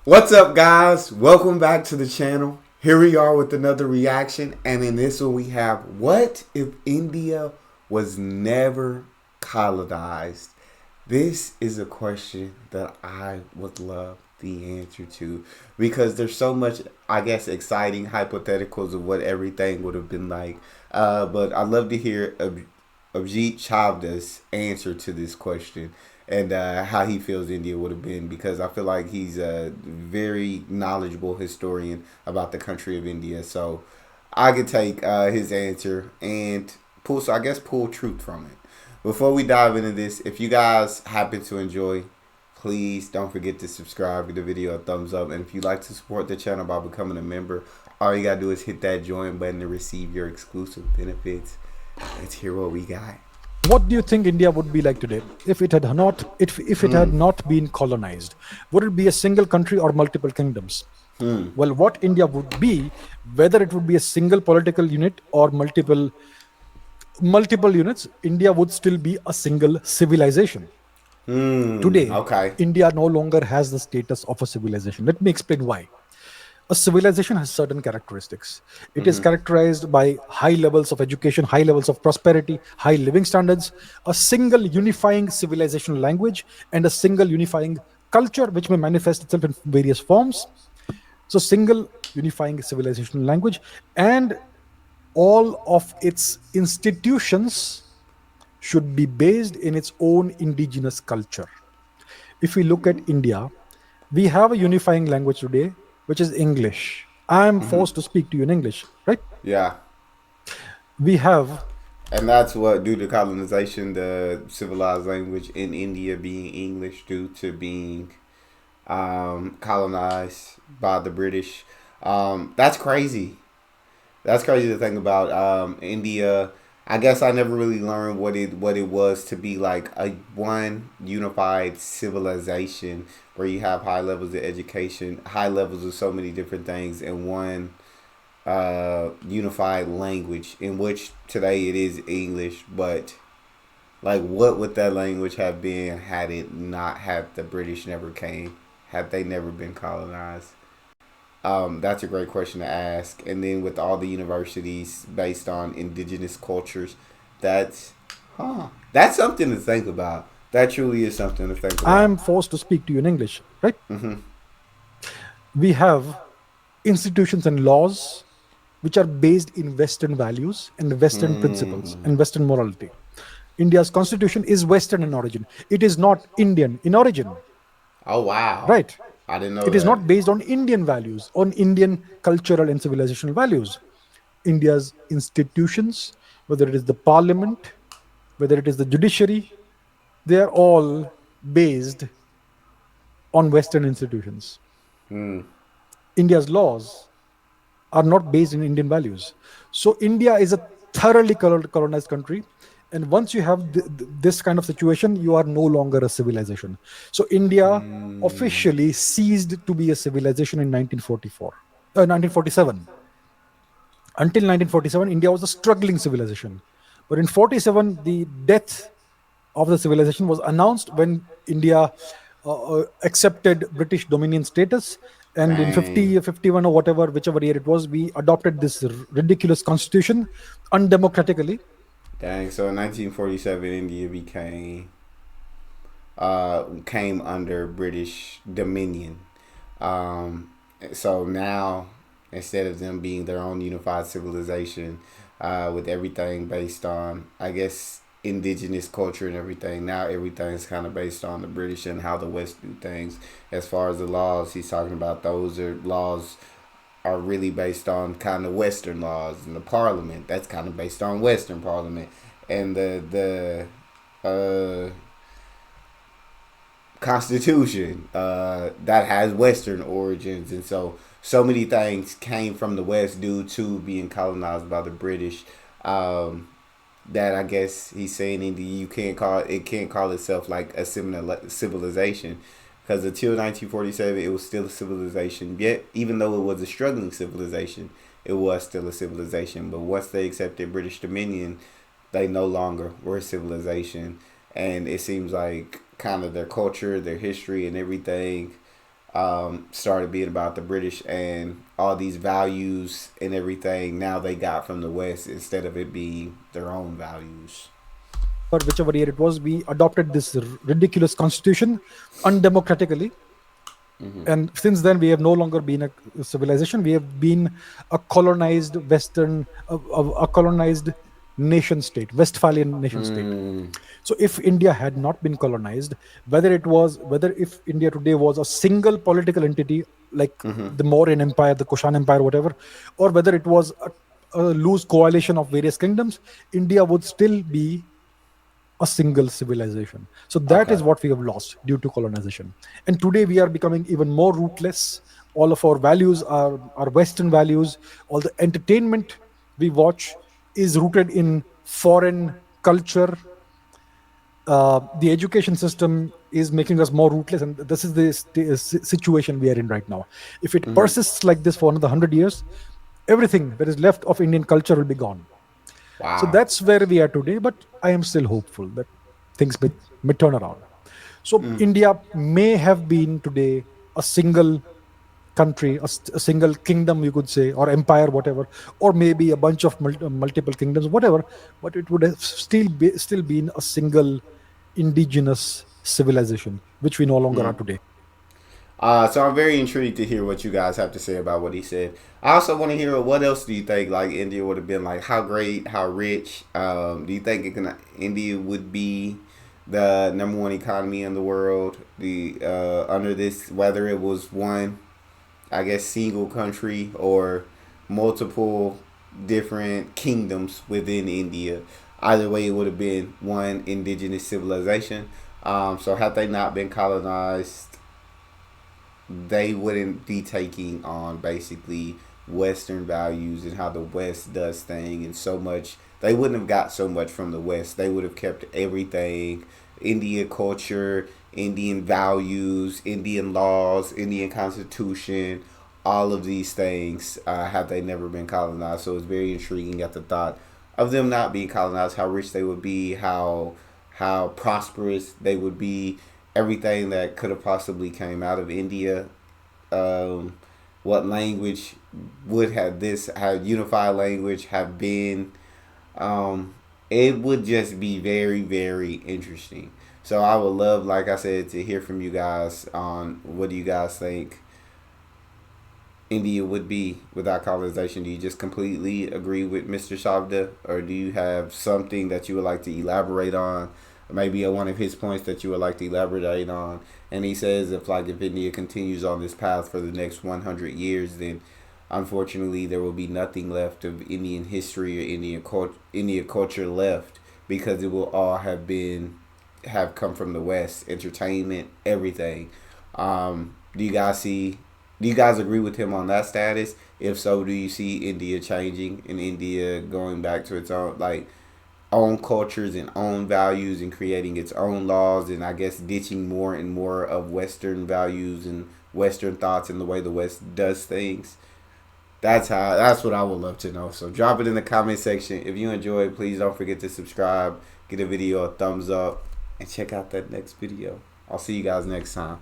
What's up, guys? Welcome back to the channel. Here we are with another reaction, and in this one we have, what if India was never colonized? This is a question that I would love the answer to, because there's so much, I guess, exciting hypotheticals of what everything would have been like. But I'd love to hear Abhijit Chavda's answer to this question, and how he feels India would have been, because I feel like he's a very knowledgeable historian about the country of India. So I could take his answer and pull truth from it. Before we dive into this, if you guys happen to enjoy, please don't forget to subscribe, give the video a thumbs up, and if you'd like to support the channel by becoming a member, all you gotta do is hit that join button to receive your exclusive benefits. Let's hear what we got. What do you think India would be like today if it had not been colonized? Would it be a single country or multiple kingdoms? Well, what India would be, whether it would be a single political unit or multiple units, India would still be a single civilization. Today, Okay. India no longer has the status of a civilization. Let me explain why. A civilization has certain characteristics. It is characterized by high levels of education, high levels of prosperity, high living standards, a single unifying civilizational language, and a single unifying culture, which may manifest itself in various forms. So, single unifying civilizational language, and all of its institutions should be based in its own indigenous culture. If we look at India, we have a unifying language today, which is English. I'm forced to speak to you in English, right? Yeah. We have, And that's what, due to colonization, the civilized language in India being English, due to being colonized by the British. That's crazy. That's crazy to think about. India. I guess I never really learned what it was to be like a one unified civilization where you have high levels of education, high levels of so many different things, and one unified language, in which today it is English. But like, what would that language have been had it not had the British never came, had they never been colonized? That's a great question to ask. And then with all the universities based on indigenous cultures, that's that's something to think about. That truly is something to think about. I'm forced to speak to you in English, right? We have institutions and laws which are based in Western values and Western principles and Western morality. India's constitution is Western in origin. It is not Indian in origin, Oh wow, right? I didn't know It is that. not based on Indian values, on Indian cultural and civilizational values. India's institutions, whether it is the parliament, whether it is the judiciary, they are all based on Western institutions. India's laws are not based in Indian values. So India is a thoroughly colonized country. And once you have this kind of situation, you are no longer a civilization. So India officially ceased to be a civilization in 1947. Until 1947, India was a struggling civilization. But in 47, the death of the civilization was announced when India accepted British dominion status. And in Dang. 50, 51 or whatever, whichever year it was, we adopted this ridiculous constitution undemocratically. Dang. So in 1947, India came under British dominion. So now, instead of them being their own unified civilization, with everything based on, I guess, indigenous culture and everything, now everything's kind of based on the British and how the West do things. As far as the laws he's talking about, those laws are really based on kind of Western laws, and the Parliament, that's kind of based on Western Parliament, and the Constitution that has Western origins. And so many things came from the West due to being colonized by the British. That, I guess he's saying, India, it can't call itself like a similar civilization, because until 1947 it was still a civilization. Yet, even though it was a struggling civilization, it was still a civilization. But once they accepted British dominion, they no longer were a civilization. And it seems like kind of their culture, their history, and everything started being about the British and all these values and everything now they got from the West instead of it being their own values. whichever year it was, we adopted this ridiculous constitution undemocratically. And since then, we have no longer been a civilization. We have been a colonized a colonized nation state, Westphalian nation state. So, if India had not been colonized, whether if India today was a single political entity like the Mauryan Empire, the Kushan Empire, whatever, or whether it was a loose coalition of various kingdoms, India would still be a single civilization. So that Okay. is what we have lost due to colonization. And today we are becoming even more rootless. All of our values are Western values. All the entertainment we watch is rooted in foreign culture. The education system is making us more rootless, and this is the situation we are in right now. If it persists like this for another 100 years, everything that is left of Indian culture will be gone. So Wow. that's where we are today, but I am still hopeful that things may turn around. So India may have been today a single country, a single kingdom, you could say, or empire, whatever, or maybe a bunch of multiple kingdoms, whatever, but it would have still been a single indigenous civilization, which we no longer are today. So I'm very intrigued to hear what you guys have to say about what he said. I also want to hear what else do you think like India would have been like? How great? How rich? Do you think India would be the number one economy in the world? The under this, whether it was one, I guess, single country or multiple different kingdoms within India. Either way, it would have been one indigenous civilization. So had they not been colonized, they wouldn't be taking on basically Western values and how the West does things and so much. They wouldn't have got so much from the West. They would have kept everything, Indian culture, Indian values, Indian laws, Indian constitution, all of these things had they never been colonized. So it's very intriguing at the thought of them not being colonized, how rich they would be, how prosperous they would be, everything that could have possibly came out of India. Um, what language would have this, how unified language have been? Um, it would just be very, very interesting. So I would love, like I said, to hear from you guys on what do you guys think India would be without colonization. Do you just completely agree with Mr. Chavda, or do you have something that you would like to elaborate on? Maybe one of his points that you would like to elaborate on. And he says if India continues on this path for the next 100 years, then unfortunately there will be nothing left of Indian history or Indian culture left, because it will all have come from the West, entertainment, everything. Do you guys see? Do you guys agree with him on that status? If so, do you see India changing and India going back to its own cultures and own values and creating its own laws, and I guess ditching more and more of Western values and Western thoughts and the way the West does things? That's what I would love to know. So drop it in the comment section. If you enjoyed, please don't forget to subscribe, give the video a thumbs up, and check out that next video. I'll see you guys next time.